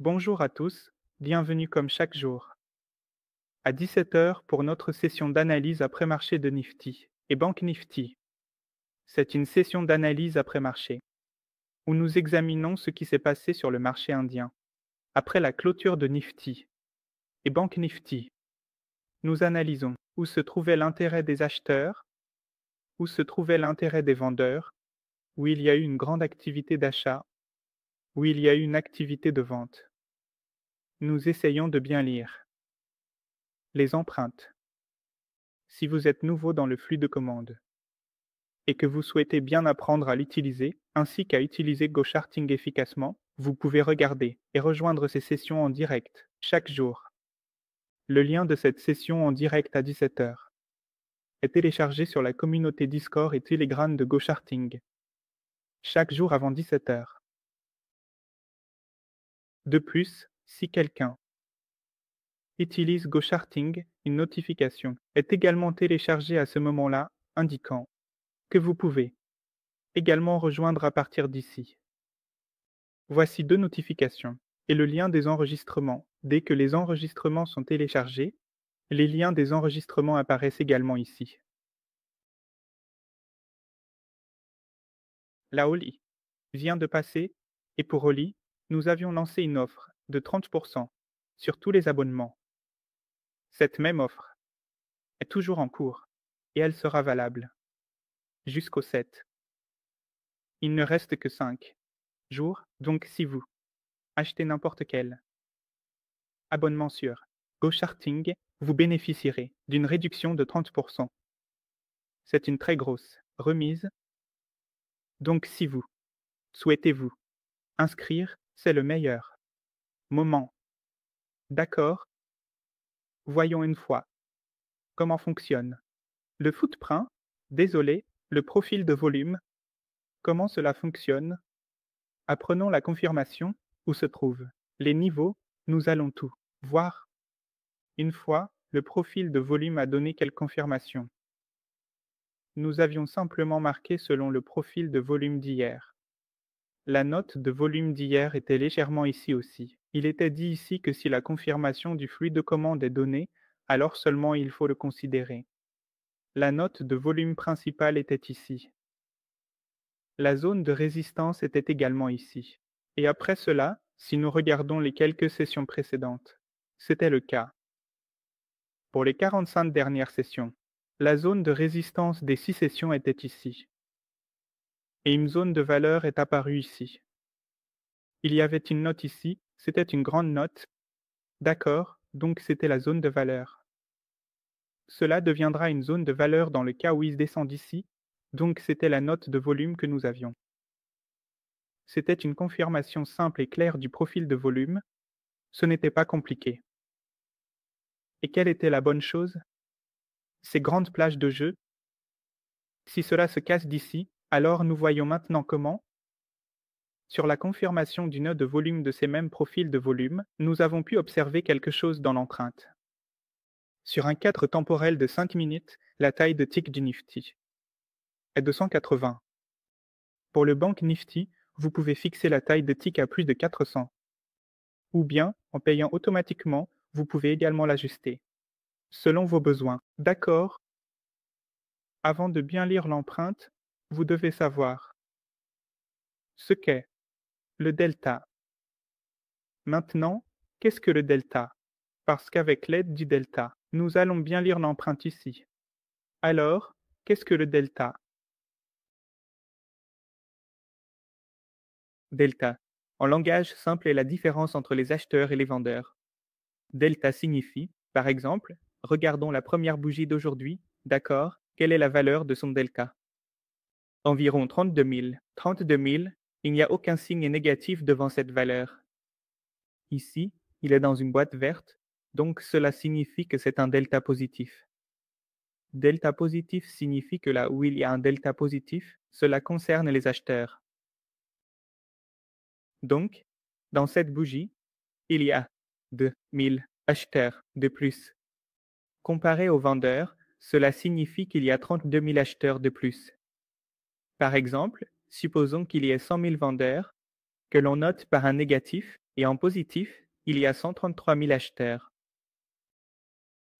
Bonjour à tous, bienvenue comme chaque jour. À 17 heures pour notre session d'analyse après-marché de Nifty et Banque Nifty. C'est une session d'analyse après-marché où nous examinons ce qui s'est passé sur le marché indien. Après la clôture de Nifty et Banque Nifty, nous analysons où se trouvait l'intérêt des acheteurs, où se trouvait l'intérêt des vendeurs, où il y a eu une grande activité d'achat, où il y a eu une activité de vente. Nous essayons de bien lire. Les empreintes. Si vous êtes nouveau dans le flux de commandes et que vous souhaitez bien apprendre à l'utiliser, ainsi qu'à utiliser GoCharting efficacement, vous pouvez regarder et rejoindre ces sessions en direct, chaque jour. Le lien de cette session en direct à 17 heures est téléchargé sur la communauté Discord et Telegram de GoCharting, chaque jour avant 17 heures. De plus, si quelqu'un utilise GoCharting, une notification est également téléchargée à ce moment-là, indiquant que vous pouvez également rejoindre à partir d'ici. Voici deux notifications et le lien des enregistrements. Dès que les enregistrements sont téléchargés, les liens des enregistrements apparaissent également ici. La Oli vient de passer et pour Oli, nous avions lancé une offre de 30% sur tous les abonnements. Cette même offre est toujours en cours et elle sera valable jusqu'au 7. Il ne reste que 5 jours, donc si vous achetez n'importe quel abonnement sur GoCharting, vous bénéficierez d'une réduction de 30%. C'est une très grosse remise. Donc si vous souhaitez vous inscrire, c'est le meilleur moment. D'accord? Voyons une fois comment fonctionne le footprint. Désolé, le profil de volume. Comment cela fonctionne? Apprenons la confirmation où se trouvent les niveaux. Nous allons tout voir. Une fois, le profil de volume a donné quelle confirmation? Nous avions simplement marqué selon le profil de volume d'hier. La note de volume d'hier était légèrement ici aussi. Il était dit ici que si la confirmation du flux de commande est donnée, alors seulement il faut le considérer. La note de volume principal était ici. La zone de résistance était également ici. Et après cela, si nous regardons les quelques sessions précédentes, c'était le cas. Pour les 45 dernières sessions, la zone de résistance des 6 sessions était ici. Et une zone de valeur est apparue ici. Il y avait une note ici, c'était une grande note. D'accord, donc c'était la zone de valeur. Cela deviendra une zone de valeur dans le cas où il descend d'ici, donc c'était la note de volume que nous avions. C'était une confirmation simple et claire du profil de volume, ce n'était pas compliqué. Et quelle était la bonne chose? Ces grandes plages de jeu. Si cela se casse d'ici, alors nous voyons maintenant comment, sur la confirmation du nœud de volume de ces mêmes profils de volume, nous avons pu observer quelque chose dans l'empreinte. Sur un cadre temporel de 5 minutes, la taille de tick du Nifty est de 180. Pour le Bank Nifty, vous pouvez fixer la taille de tick à plus de 400. Ou bien, en payant automatiquement, vous pouvez également l'ajuster. Selon vos besoins. D'accord? Avant de bien lire l'empreinte, vous devez savoir ce qu'est le delta. Maintenant, qu'est-ce que le delta? Parce qu'avec l'aide du delta, nous allons bien lire l'empreinte ici. Alors, qu'est-ce que le delta? Delta. En langage simple est la différence entre les acheteurs et les vendeurs. Delta signifie, par exemple, regardons la première bougie d'aujourd'hui, d'accord, quelle est la valeur de son delta? Environ 32 000. 32 000, il n'y a aucun signe négatif devant cette valeur. Ici, il est dans une boîte verte, donc cela signifie que c'est un delta positif. Delta positif signifie que là où il y a un delta positif, cela concerne les acheteurs. Donc, dans cette bougie, il y a 2000 acheteurs de plus. Comparé aux vendeurs, cela signifie qu'il y a 32 000 acheteurs de plus. Par exemple, supposons qu'il y ait 100 000 vendeurs, que l'on note par un négatif, Et en positif, il y a 133 000 acheteurs.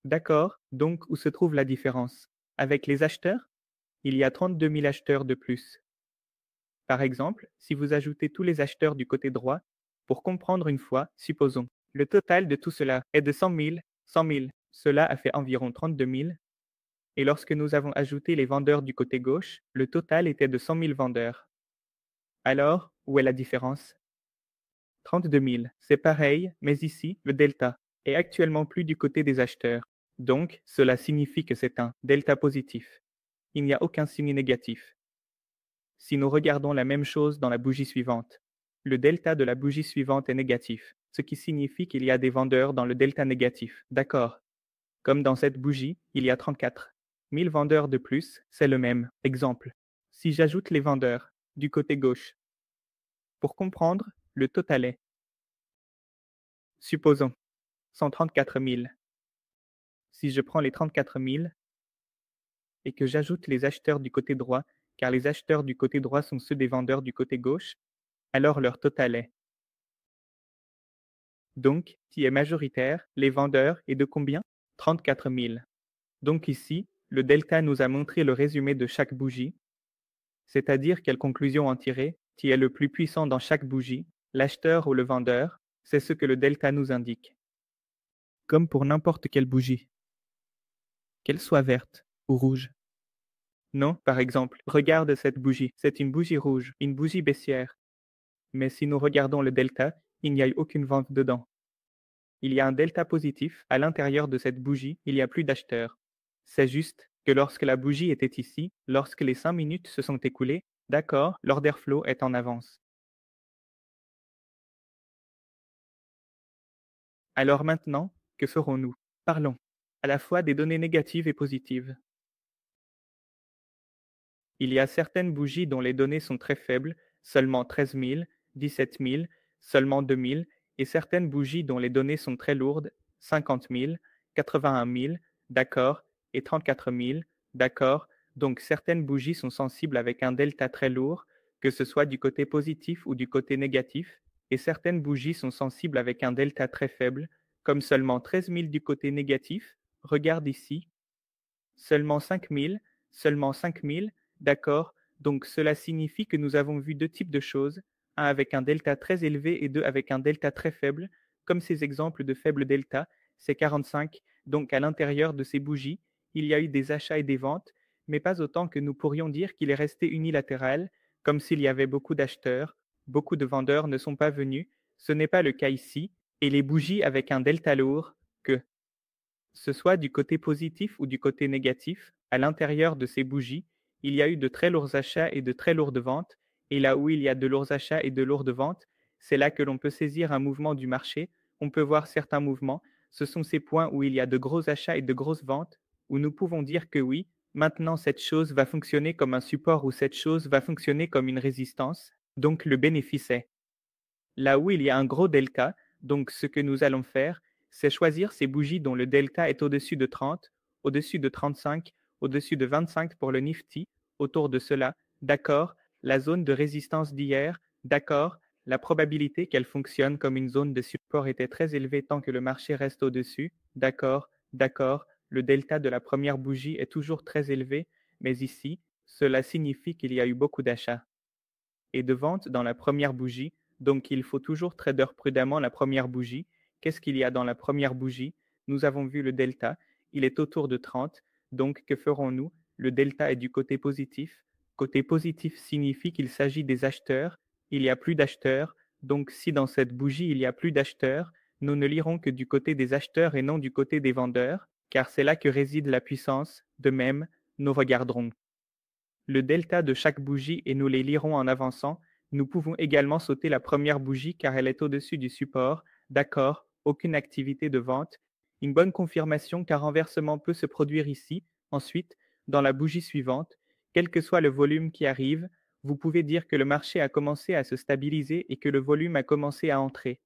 D'accord, donc où se trouve la différence? Avec les acheteurs, il y a 32 000 acheteurs de plus. Par exemple, si vous ajoutez tous les acheteurs du côté droit, pour comprendre une fois, supposons, le total de tout cela est de 100 000, 100 000. Cela a fait environ 32 000. Et lorsque nous avons ajouté les vendeurs du côté gauche, le total était de 100 000 vendeurs. Alors, où est la différence? 32 000, c'est pareil, mais ici, le delta est actuellement plus du côté des acheteurs. Donc, cela signifie que c'est un delta positif. Il n'y a aucun signe négatif. Si nous regardons la même chose dans la bougie suivante, le delta de la bougie suivante est négatif, ce qui signifie qu'il y a des vendeurs dans le delta négatif. D'accord. Comme dans cette bougie, il y a 34 000 vendeurs de plus, c'est le même. Exemple. Si j'ajoute les vendeurs du côté gauche, pour comprendre, le total est, supposons, 134 000. Si je prends les 34 000 et que j'ajoute les acheteurs du côté droit, car les acheteurs du côté droit sont ceux des vendeurs du côté gauche, alors leur total est. Donc, qui est majoritaire, les vendeurs, et de combien? 34 000. Donc ici, le delta nous a montré le résumé de chaque bougie, c'est-à-dire quelle conclusion en tirer, qui est le plus puissant dans chaque bougie, l'acheteur ou le vendeur, c'est ce que le delta nous indique. Comme pour n'importe quelle bougie, qu'elle soit verte ou rouge. Non, par exemple, regarde cette bougie, c'est une bougie rouge, une bougie baissière. Mais si nous regardons le delta, il n'y a eu aucune vente dedans. Il y a un delta positif, à l'intérieur de cette bougie, il y a plus d'acheteurs. C'est juste que lorsque la bougie était ici, lorsque les 5 minutes se sont écoulées, d'accord, l'order flow est en avance. Alors maintenant, que ferons-nous? Parlons à la fois des données négatives et positives. Il y a certaines bougies dont les données sont très faibles, seulement 13 000, 17 000, seulement 2 000, et certaines bougies dont les données sont très lourdes, 50 000, 81 000, d'accord, et 34 000, d'accord. Donc certaines bougies sont sensibles avec un delta très lourd, que ce soit du côté positif ou du côté négatif, et certaines bougies sont sensibles avec un delta très faible, comme seulement 13 000 du côté négatif. Regarde ici, seulement 5 000, seulement 5 000, d'accord, donc cela signifie que nous avons vu deux types de choses, un avec un delta très élevé et deux avec un delta très faible, comme ces exemples de faible delta, c'est 45, donc à l'intérieur de ces bougies, il y a eu des achats et des ventes, mais pas autant que nous pourrions dire qu'il est resté unilatéral, comme s'il y avait beaucoup d'acheteurs, beaucoup de vendeurs ne sont pas venus, ce n'est pas le cas ici, et les bougies avec un delta lourd, que ce soit du côté positif ou du côté négatif, à l'intérieur de ces bougies, il y a eu de très lourds achats et de très lourdes ventes, et là où il y a de lourds achats et de lourdes ventes, c'est là que l'on peut saisir un mouvement du marché, on peut voir certains mouvements, ce sont ces points où il y a de gros achats et de grosses ventes, où nous pouvons dire que oui, maintenant cette chose va fonctionner comme un support ou cette chose va fonctionner comme une résistance, donc le bénéfice est là où il y a un gros delta, donc ce que nous allons faire, c'est choisir ces bougies dont le delta est au-dessus de 30, au-dessus de 35, au-dessus de 25 pour le Nifty, autour de cela, d'accord, la zone de résistance d'hier, d'accord, la probabilité qu'elle fonctionne comme une zone de support était très élevée tant que le marché reste au-dessus, d'accord, d'accord, le delta de la première bougie est toujours très élevé, mais ici, cela signifie qu'il y a eu beaucoup d'achats et de vente dans la première bougie, donc il faut toujours trader prudemment la première bougie. Qu'est-ce qu'il y a dans la première bougie? Nous avons vu le delta, il est autour de 30, donc que ferons-nous? Le delta est du côté positif. Côté positif signifie qu'il s'agit des acheteurs, il y a plus d'acheteurs, donc si dans cette bougie il y a plus d'acheteurs, nous ne lirons que du côté des acheteurs et non du côté des vendeurs, car c'est là que réside la puissance. De même, nous regarderons le delta de chaque bougie et nous les lirons en avançant. Nous pouvons également sauter la première bougie car elle est au-dessus du support. D'accord, aucune activité de vente. Une bonne confirmation car renversement peut se produire ici. Ensuite, dans la bougie suivante, quel que soit le volume qui arrive, vous pouvez dire que le marché a commencé à se stabiliser et que le volume a commencé à entrer.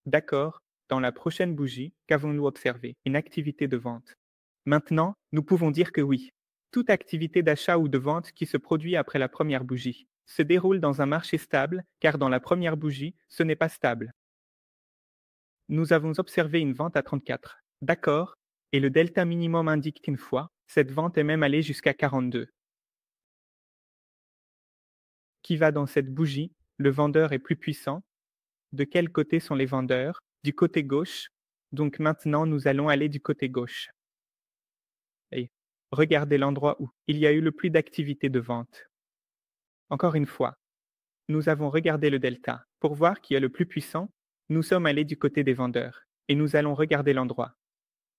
D'accord, dans la prochaine bougie, qu'avons-nous observé? Une activité de vente. Maintenant, nous pouvons dire que oui. Toute activité d'achat ou de vente qui se produit après la première bougie se déroule dans un marché stable, car dans la première bougie, ce n'est pas stable. Nous avons observé une vente à 34. D'accord, et le delta minimum indique qu'une fois, cette vente est même allée jusqu'à 42. Qui va dans cette bougie? Le vendeur est plus puissant. De quel côté sont les vendeurs? Du côté gauche. Donc maintenant, nous allons aller du côté gauche. Et regardez l'endroit où il y a eu le plus d'activité de vente. Encore une fois, nous avons regardé le delta. Pour voir qui est le plus puissant, nous sommes allés du côté des vendeurs. Et nous allons regarder l'endroit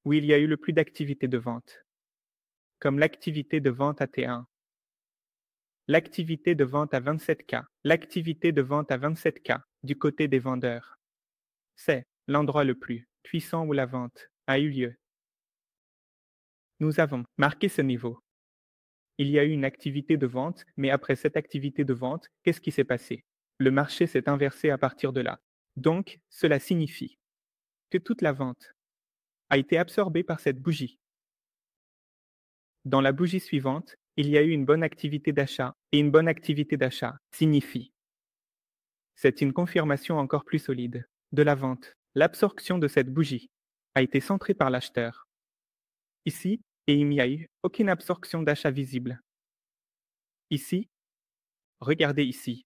où il y a eu le plus d'activité de vente, comme l'activité de vente à T1, l'activité de vente à 27K, l'activité de vente à 27K du côté des vendeurs. C'est l'endroit le plus puissant où la vente a eu lieu. Nous avons marqué ce niveau. Il y a eu une activité de vente, mais après cette activité de vente, qu'est-ce qui s'est passé? Le marché s'est inversé à partir de là. Donc, cela signifie que toute la vente a été absorbée par cette bougie. Dans la bougie suivante, il y a eu une bonne activité d'achat, et une bonne activité d'achat signifie. C'est une confirmation encore plus solide de la vente. L'absorption de cette bougie a été centrée par l'acheteur. Ici, et il n'y a eu aucune absorption d'achat visible. Ici, regardez ici.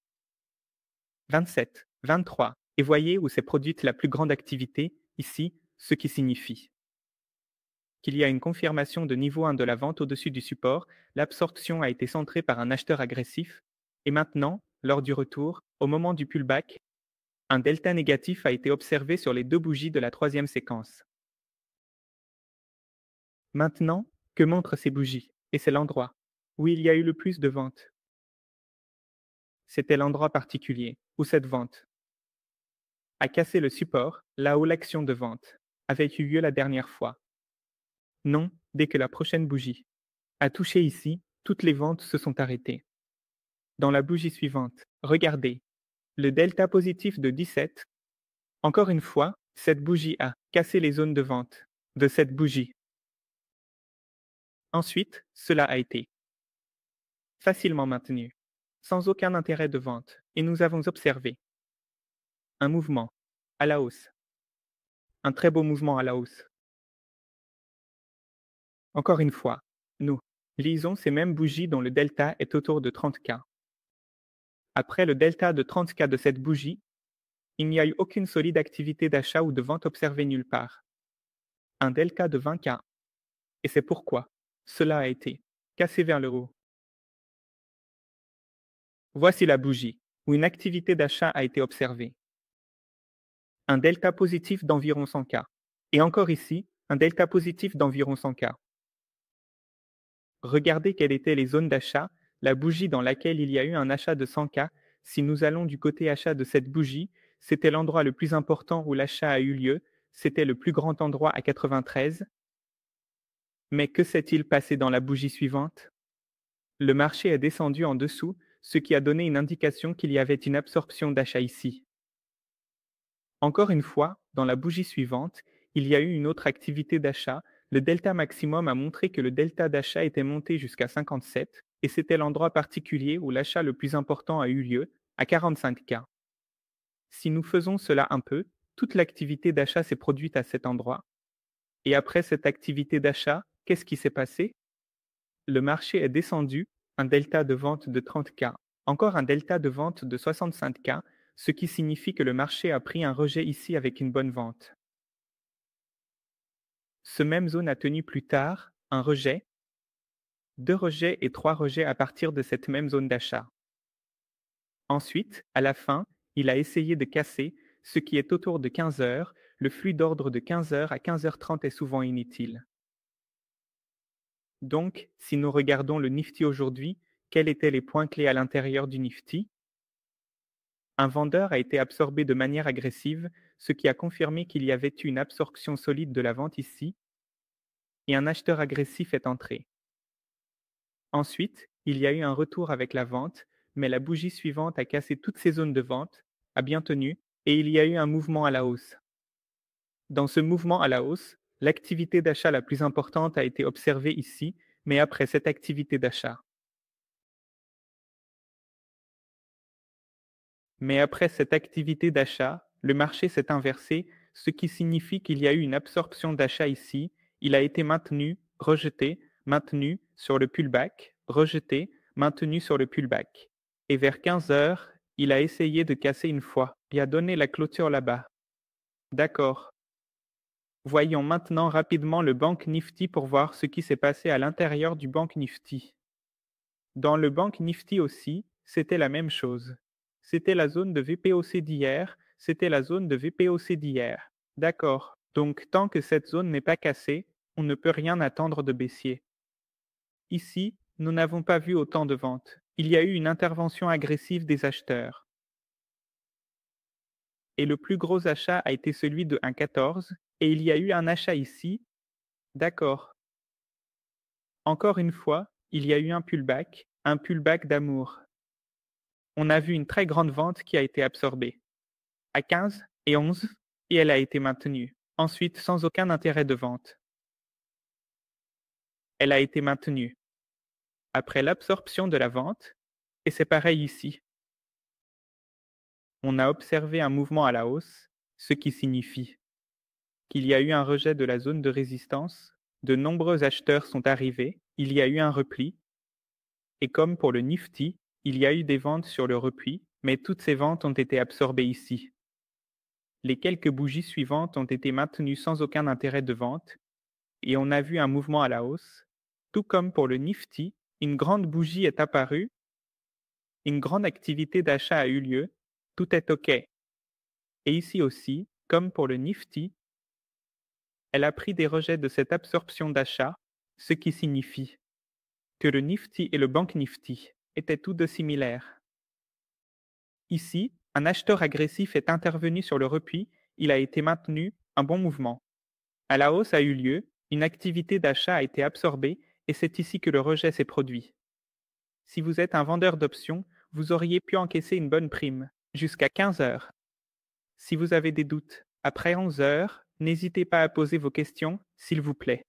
27, 23, et voyez où s'est produite la plus grande activité, ici, ce qui signifie qu'il y a une confirmation de niveau 1 de la vente au-dessus du support, l'absorption a été centrée par un acheteur agressif, et maintenant, lors du retour, au moment du pullback, un delta négatif a été observé sur les deux bougies de la troisième séquence. Maintenant, que montrent ces bougies? Et c'est l'endroit où il y a eu le plus de ventes. C'était l'endroit particulier où cette vente a cassé le support, là où l'action de vente avait eu lieu la dernière fois. Non, dès que la prochaine bougie a touché ici, toutes les ventes se sont arrêtées. Dans la bougie suivante, regardez, le delta positif de 17. Encore une fois, cette bougie a cassé les zones de vente de cette bougie. Ensuite, cela a été facilement maintenu, sans aucun intérêt de vente, et nous avons observé un mouvement à la hausse, un très beau mouvement à la hausse. Encore une fois, nous lisons ces mêmes bougies dont le delta est autour de 30K. Après le delta de 30K de cette bougie, il n'y a eu aucune solide activité d'achat ou de vente observée nulle part. Un delta de 20K. Et c'est pourquoi cela a été cassé vers le haut. Voici la bougie où une activité d'achat a été observée. Un delta positif d'environ 100K. Et encore ici, un delta positif d'environ 100K. Regardez quelles étaient les zones d'achat, la bougie dans laquelle il y a eu un achat de 100K. Si nous allons du côté achat de cette bougie, c'était l'endroit le plus important où l'achat a eu lieu, c'était le plus grand endroit à 93. Mais que s'est-il passé dans la bougie suivante? Le marché est descendu en dessous, ce qui a donné une indication qu'il y avait une absorption d'achat ici. Encore une fois, dans la bougie suivante, il y a eu une autre activité d'achat. Le delta maximum a montré que le delta d'achat était monté jusqu'à 57, et c'était l'endroit particulier où l'achat le plus important a eu lieu, à 45K. Si nous faisons cela un peu, toute l'activité d'achat s'est produite à cet endroit. Et après cette activité d'achat, qu'est-ce qui s'est passé? Le marché est descendu, un delta de vente de 30K, encore un delta de vente de 65K, ce qui signifie que le marché a pris un rejet ici avec une bonne vente. Ce même zone a tenu plus tard un rejet, deux rejets et trois rejets à partir de cette même zone d'achat. Ensuite, à la fin, il a essayé de casser, ce qui est autour de 15 heures. Le flux d'ordre de 15 heures à 15h30 est souvent inutile. Donc, si nous regardons le Nifty aujourd'hui, quels étaient les points clés à l'intérieur du Nifty? Un vendeur a été absorbé de manière agressive, ce qui a confirmé qu'il y avait eu une absorption solide de la vente ici, et un acheteur agressif est entré. Ensuite, il y a eu un retour avec la vente, mais la bougie suivante a cassé toutes ces zones de vente, a bien tenu, et il y a eu un mouvement à la hausse. Dans ce mouvement à la hausse, l'activité d'achat la plus importante a été observée ici, Mais après cette activité d'achat, le marché s'est inversé, ce qui signifie qu'il y a eu une absorption d'achat ici, il a été maintenu sur le pullback, rejeté, maintenu sur le pullback. Et vers 15 heures, il a essayé de casser une fois et a donné la clôture là-bas. D'accord. Voyons maintenant rapidement le Bank Nifty pour voir ce qui s'est passé à l'intérieur du Bank Nifty. Dans le Bank Nifty aussi, c'était la même chose. C'était la zone de VPOC d'hier, c'était la zone de VPOC d'hier. D'accord. Donc tant que cette zone n'est pas cassée, on ne peut rien attendre de baissier. Ici, nous n'avons pas vu autant de ventes. Il y a eu une intervention agressive des acheteurs. Et le plus gros achat a été celui de 1,14 et il y a eu un achat ici. D'accord. Encore une fois, il y a eu un pullback d'amour. On a vu une très grande vente qui a été absorbée. À 15 et 11, et elle a été maintenue. Ensuite, sans aucun intérêt de vente. Elle a été maintenue. Après l'absorption de la vente, et c'est pareil ici. On a observé un mouvement à la hausse, ce qui signifie qu'il y a eu un rejet de la zone de résistance, de nombreux acheteurs sont arrivés, il y a eu un repli, et comme pour le Nifty, il y a eu des ventes sur le repli, mais toutes ces ventes ont été absorbées ici. Les quelques bougies suivantes ont été maintenues sans aucun intérêt de vente, et on a vu un mouvement à la hausse. Tout comme pour le Nifty, une grande bougie est apparue, une grande activité d'achat a eu lieu, tout est OK. Et ici aussi, comme pour le Nifty, elle a pris des rejets de cette absorption d'achat, ce qui signifie que le Nifty et le Bank Nifty étaient tous deux similaires. Ici, un acheteur agressif est intervenu sur le repli, il a été maintenu, un bon mouvement. À la hausse a eu lieu, une activité d'achat a été absorbée et c'est ici que le rejet s'est produit. Si vous êtes un vendeur d'options, vous auriez pu encaisser une bonne prime, jusqu'à 15 heures. Si vous avez des doutes, après 11 heures, n'hésitez pas à poser vos questions, s'il vous plaît.